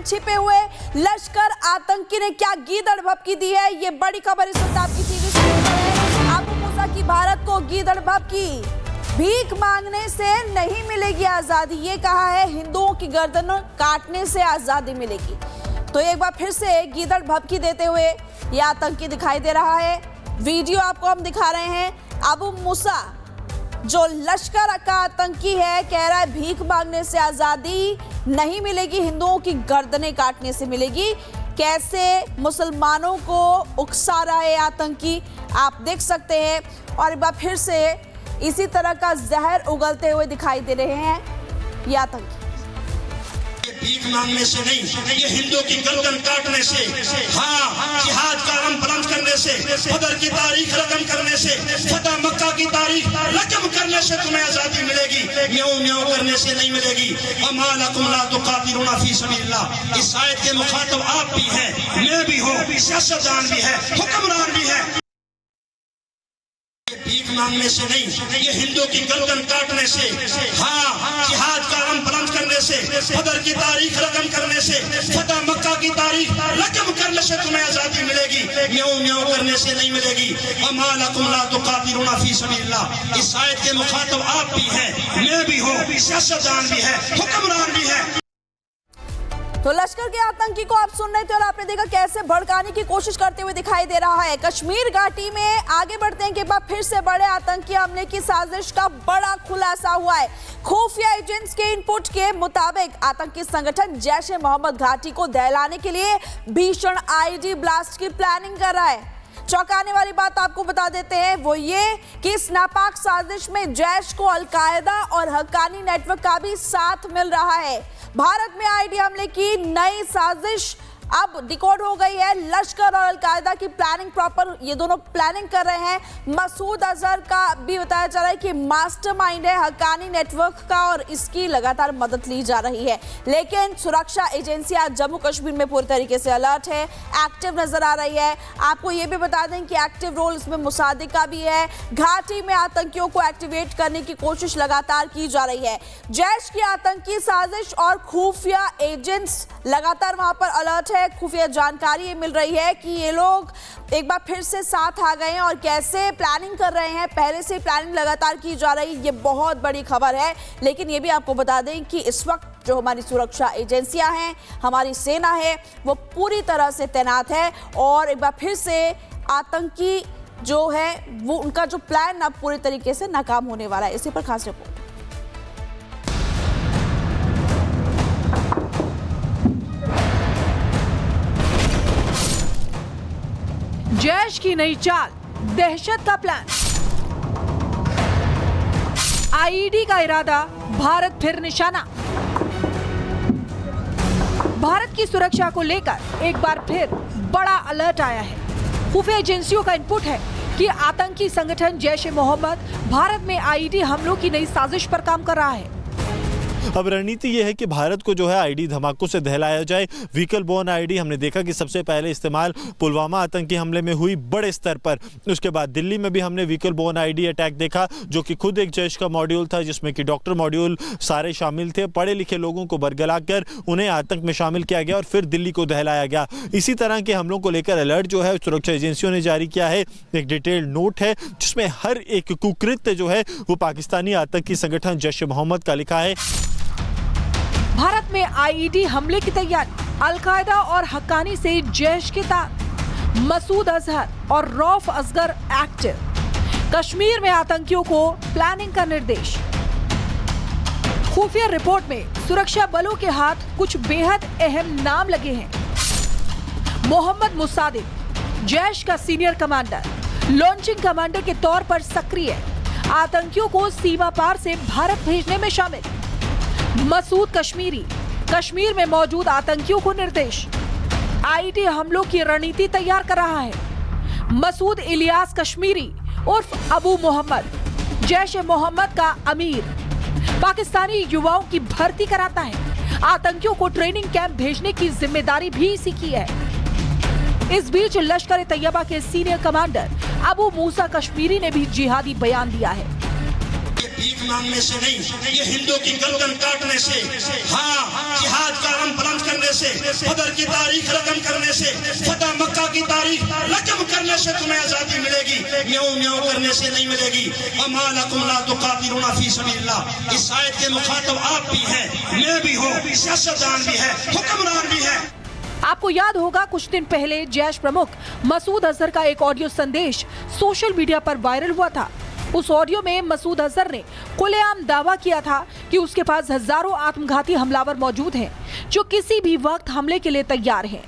में छिपे हुए लश्कर आतंकी ने क्या गीदड़ भभकी दी है, ये बड़ी खबर इस वक्त आपकी टीवी स्क्रीन पर है। अबू मूसा की भारत को गीदड़ भभकी, भीख मांगने से नहीं मिलेगी आजादी, ये कहा है हिंदुओं की गर्दन काटने से आजादी मिलेगी। तो एक बार फिर से गीदड़ भभकी देते हुए ये आतंकी दिखाई दे रहा है। वीडियो आपको हम दिखा रहे हैं। अबू मूसा जो लश्कर का आतंकी है, कह रहा है भीख मांगने से आजादी नहीं मिलेगी, हिंदुओं की गर्दनें काटने से मिलेगी। कैसे मुसलमानों को उकसा रहा है आतंकी, आप देख सकते हैं। और एक बार फिर से इसी तरह का जहर उगलते हुए दिखाई दे रहे हैं ये आतंकी। भीख मांगने से नहीं, ये हिंदुओं की गर्दन काटने से, हाँ, जिहाद का अलम बुलंद करने से, बदर की तारीख रकम करने से, फतह मक्का की तारीख रकम करने से तुम्हें आजादी मिलेगी, म्याऊं म्याऊं करने से नहीं मिलेगी। वमा लकुम ला तुकातिलूना फी सबीलिल्लाह। इस आयत के मुखातब आप भी हैं, मैं भी हूँ, सियासतदान भी है, हुक्मरान भी है। भीख मांगने से नहीं, ये हिंदुओं की गर्दन काटने से, हाँ, जिहाद का अलम बुलंद करने से, बदर की तारीख रकम करने से, फतह मक्का की तारीख रकम करने से तुम्हें आजादी मिलेगी, म्याऊं म्याऊं करने से नहीं मिलेगी। वमा लकुम ला तुकातिलूना फी सबीलिल्लाह। इस आयत के मुखातब आप भी हैं, मैं भी हूँ, सियासतदान भी है, हुक्मरान भी है। तो लश्कर के आतंकी को आप सुन रहे थे और आपने देखा कैसे भड़काने की कोशिश करते हुए दिखाई दे रहा है। कश्मीर घाटी में आगे बढ़ते हैं कि बाद फिर से बड़े आतंकी हमले की साजिश का बड़ा खुलासा हुआ है। खुफिया एजेंट्स के इनपुट के मुताबिक आतंकी संगठन जैश-ए-मोहम्मद घाटी को दहलाने के लिए भीषण आईडी ब्लास्ट की प्लानिंग कर रहा है। चौंकाने वाली बात आपको बता देते हैं वो ये कि इस नापाक साजिश में जैश को अल-कायदा और हक्कानी नेटवर्क का भी साथ मिल रहा है। भारत में आईडी हमले की नई साजिश अब डिकोड हो गई है। लश्कर और अल-कायदा की प्लानिंग प्रॉपर ये दोनों प्लानिंग कर रहे हैं। मसूद अजहर का भी बताया जा रहा है कि मास्टरमाइंड है हक्कानी नेटवर्क का और इसकी लगातार मदद ली जा रही है। लेकिन सुरक्षा एजेंसियां जम्मू कश्मीर में पूरी तरीके से अलर्ट है, एक्टिव नजर आ रही है। आपको ये भी बता दें कि एक्टिव रोल इसमें मुसादिक का भी है। घाटी में आतंकियों को एक्टिवेट करने की कोशिश लगातार की जा रही है। जैश की आतंकी साजिश और खुफिया एजेंट्स लगातार वहां पर अलर्ट है। खुफिया जानकारी ये मिल रही है कि ये लोग एक बार फिर से साथ आ गए हैं और कैसे प्लानिंग कर रहे हैं। पहले से प्लानिंग लगातार की जा रही है, ये बहुत बड़ी खबर है। लेकिन ये भी आपको बता दें कि इस वक्त जो हमारी सुरक्षा एजेंसियां हैं, हमारी सेना है, वो पूरी तरह से तैनात है। और एक बार फिर से आतंकी जो है वो उनका जो प्लान अब पूरी तरीके से नाकाम होने वाला है। इसी पर खास रिपोर्ट। जैश की नई चाल, दहशत का प्लान, आईडी का इरादा, भारत फिर निशाना। भारत की सुरक्षा को लेकर एक बार फिर बड़ा अलर्ट आया है। खुफिया एजेंसियों का इनपुट है कि आतंकी संगठन जैश-ए-मोहम्मद भारत में आईडी हमलों की नई साजिश पर काम कर रहा है। अब रणनीति यह है कि भारत को जो है आईडी धमाकों से दहलाया जाए। व्हीकल बोर्न आईडी हमने देखा कि सबसे पहले इस्तेमाल पुलवामा आतंकी हमले में हुई बड़े स्तर पर। उसके बाद दिल्ली में भी हमने व्हीकल बोर्न आईडी अटैक देखा, जो कि खुद एक जैश का मॉड्यूल था, जिसमें कि डॉक्टर मॉड्यूल सारे शामिल थे। पढ़े लिखे लोगों को बरगलाकर उन्हें आतंक में शामिल किया गया और फिर दिल्ली को दहलाया गया। इसी तरह के हमलों को लेकर अलर्ट जो है सुरक्षा एजेंसियों ने जारी किया है। एक डिटेल्ड नोट है जिसमें हर एक कुकृत्य जो है वो पाकिस्तानी आतंकी संगठन जैश-ए-मोहम्मद का लिखा है। भारत में आईडी हमले की तैयारी, अल-कायदा और हक्कानी से जैश के तार, मसूद अजहर और रऊफ असगर एक्टिव। कश्मीर में आतंकियों को प्लानिंग का निर्देश। खुफिया रिपोर्ट में सुरक्षा बलों के हाथ कुछ बेहद अहम नाम लगे हैं। मोहम्मद मुसादिक, जैश का सीनियर कमांडर, लॉन्चिंग कमांडर के तौर पर सक्रिय, आतंकियों को सीमा पार से भारत भेजने में शामिल। मसूद कश्मीरी, कश्मीर में मौजूद आतंकियों को निर्देश, आईडी हमलों की रणनीति तैयार कर रहा है। मसूद इलियास कश्मीरी उर्फ अबू मोहम्मद, जैश-ए-मोहम्मद का अमीर, पाकिस्तानी युवाओं की भर्ती कराता है। आतंकियों को ट्रेनिंग कैंप भेजने की जिम्मेदारी भी इसी की है। इस बीच लश्कर-ए-तैयबा के सीनियर कमांडर अबू मूसा कश्मीरी ने भी जिहादी बयान दिया है। भीख मांगने से नहीं, ये हिंदुओं की गर्दन काटने से, हाँ, जिहाद का अलम बुलंद करने से, बदर की तारीख रकम करने से, फतह मक्का की तारीख रकम करने से तुम्हें आजादी मिलेगी, म्याऊं म्याऊं करने से नहीं मिलेगी। अमा लकुम ला तुकातिलूना फी सबीलिल्लाह। इस आयत के मुखातब आप भी हैं, मैं भी हूँ, सियासतदान भी है, हुक्मरान भी है। आपको याद होगा कुछ दिन पहले जैश प्रमुख मसूद अजहर का एक ऑडियो संदेश सोशल मीडिया पर वायरल हुआ था। उस ऑडियो में मसूद अजहर ने खुलेआम दावा किया था कि उसके पास हजारों आत्मघाती हमलावर मौजूद हैं जो किसी भी वक्त हमले के लिए तैयार हैं।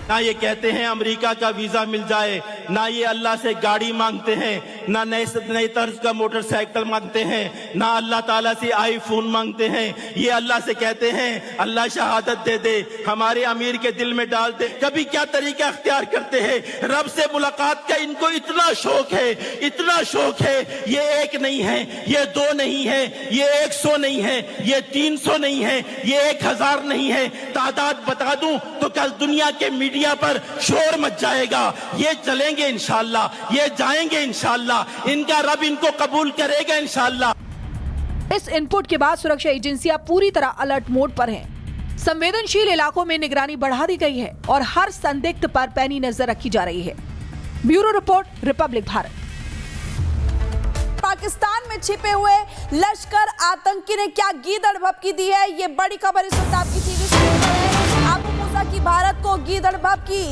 ना ये कहते हैं अमेरिका का वीजा मिल जाए, ना ये अल्लाह से गाड़ी मांगते हैं, ना नए तर्ज का मोटरसाइकिल मांगते हैं, ना अल्लाह ताला से आईफोन मांगते हैं। ये अल्लाह से कहते हैं अल्लाह शहादत दे दे, हमारे अमीर के दिल में डाल दे। कभी क्या तरीका अख्तियार करते हैं, रब से मुलाकात का इनको इतना शौक है, इतना शौक है। ये एक नहीं है, ये दो नहीं है, ये 100 नहीं है, ये 300 नहीं है, ये 1000 नहीं है। तादाद बता दूं तो कल दुनिया के मीडिया पर शोर मच जाएगा। ये चलेंगे इंशाअल्लाह, ये जाएंगे इंशाअल्लाह, इनका रब इनको कबूल करेगा इंशाअल्लाह। इस इनपुट के बाद सुरक्षा एजेंसियां पूरी तरह अलर्ट मोड पर हैं। संवेदनशील इलाकों में निगरानी बढ़ा दी गई है और हर संदिग्ध पर पैनी नजर रखी जा रही है। Bureau report, Republic Bharat. Pakistan में छिपे हुए लश्कर आतंकी ने क्या गीदड़ भभकी दी है, ये बड़ी खबर इस वक्त आपकी टीवी स्क्रीन पर है। अबू मूसा की भारत को गीदड़ भभकी,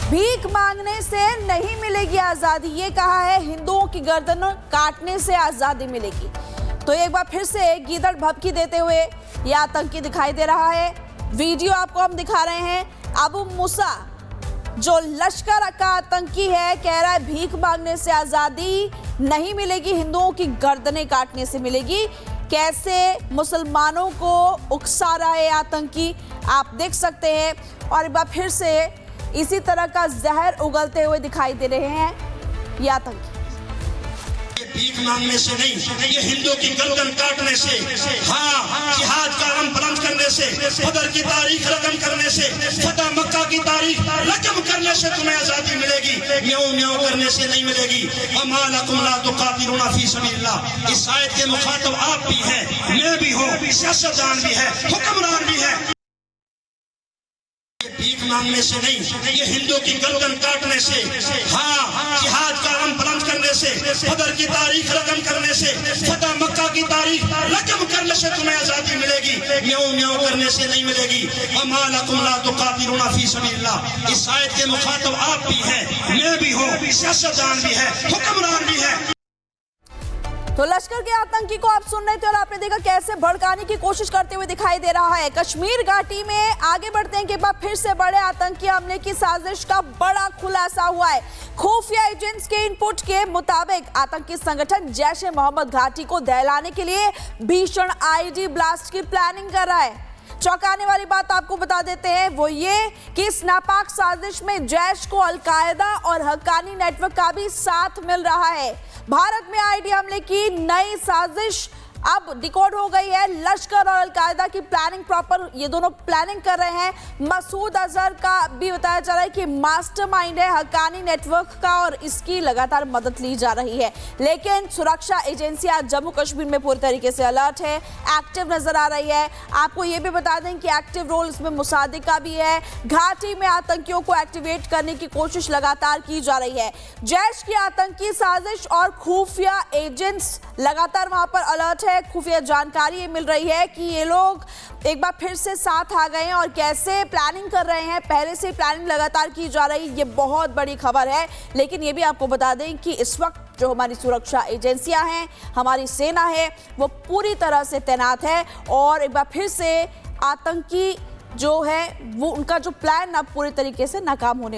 भीख मांगने से नहीं मिलेगी आजादी, ये कहा है। हिंदुओं की गर्दन काटने से आजादी मिलेगी। तो एक बार फिर से गीदड़ भभकी देते हुए ये आतंकी दिखाई दे रहा है। वीडियो आपको हम दिखा रहे हैं। अबू मूसा जो लश्कर का आतंकी है, कह रहा है भीख मांगने से आजादी नहीं मिलेगी, हिंदुओं की गर्दनें काटने से मिलेगी। कैसे मुसलमानों को उकसा रहा है आतंकी, आप देख सकते हैं। और एक बार फिर से इसी तरह का जहर उगलते हुए दिखाई दे रहे हैं ये आतंकी। भीख मांगने से नहीं, ये हिंदू की गर्दन काटने से, हाँ, जिहाद का अलम बुलंद करने से, बदर की तारीख रकम करने से, फतह मक्का की तारीख रकम करने से तुम्हें आजादी मिलेगी, म्याऊं म्याऊं करने से नहीं मिलेगी। अमा लकुम ला तुकातिलूना फी सबीलिल्लाह। इस आयत के मुखातब आप भी हैं, मैं भी हूँ, सियासतदान भी है, हुक्मरान भी है। भीख मांगने से नहीं, ये हिंदू की गर्दन काटने से, हाँ, जिहाद का अलम बुलंद करने से, बदर की तारीख रकम करने से, फतह मक्का की तारीख रकम करने से तुम्हें आजादी मिलेगी, म्याऊं म्याऊं करने से नहीं मिलेगी। अमा लकुम ला तुकातिलूना फी सबीलिल्लाह। इस आयत के मुखातब आप भी हैं, मैं भी हूँ, सियासतदान भी है, हुक्मरान भी है। तो लश्कर के आतंकी को आप सुन रहे थे और आपने देखा कैसे भड़काने की कोशिश करते हुए दिखाई दे रहा है। कश्मीर घाटी में आगे बढ़ते हैं कि एक बार फिर से बड़े आतंकी हमले की साजिश का बड़ा खुलासा हुआ है। खुफिया एजेंट्स के इनपुट के मुताबिक आतंकी संगठन जैश ए मोहम्मद घाटी को दहलाने के लिए भीषण आईडी ब्लास्ट की प्लानिंग कर रहा है। चौंकाने वाली बात आपको बता देते हैं वो ये कि इस नापाक साजिश में जैश को अलकायदा और हक्कानी नेटवर्क का भी साथ मिल रहा है। भारत में आईडी हमले की नई साजिश अब डिकोड हो गई है। लश्कर और अलकायदा की प्लानिंग प्रॉपर, ये दोनों प्लानिंग कर रहे हैं। मसूद अजहर का भी बताया जा रहा है कि मास्टरमाइंड है हक्कानी नेटवर्क का और इसकी लगातार मदद ली जा रही है। लेकिन सुरक्षा एजेंसियां जम्मू कश्मीर में पूरी तरीके से अलर्ट है, एक्टिव नजर आ रही है। आपको ये भी बता दें कि एक्टिव रोल इसमें मुसादिक का भी है। घाटी में आतंकियों को एक्टिवेट करने की कोशिश लगातार की जा रही है। जैश की आतंकी साजिश और खुफिया एजेंट्स लगातार वहां पर अलर्ट है। खुफिया जानकारी ये मिल रही है कि ये लोग एक बार फिर से साथ आ गए हैं और कैसे प्लानिंग कर रहे हैं। पहले से प्लानिंग लगातार की जा रही है, ये बहुत बड़ी खबर है। लेकिन ये भी आपको बता दें कि इस वक्त जो हमारी सुरक्षा एजेंसियां हैं, हमारी सेना है, वो पूरी तरह से तैनात है और एक बार फिर से आतंकी जो है वो उनका जो प्लान अब पूरी तरीके से नाकाम होने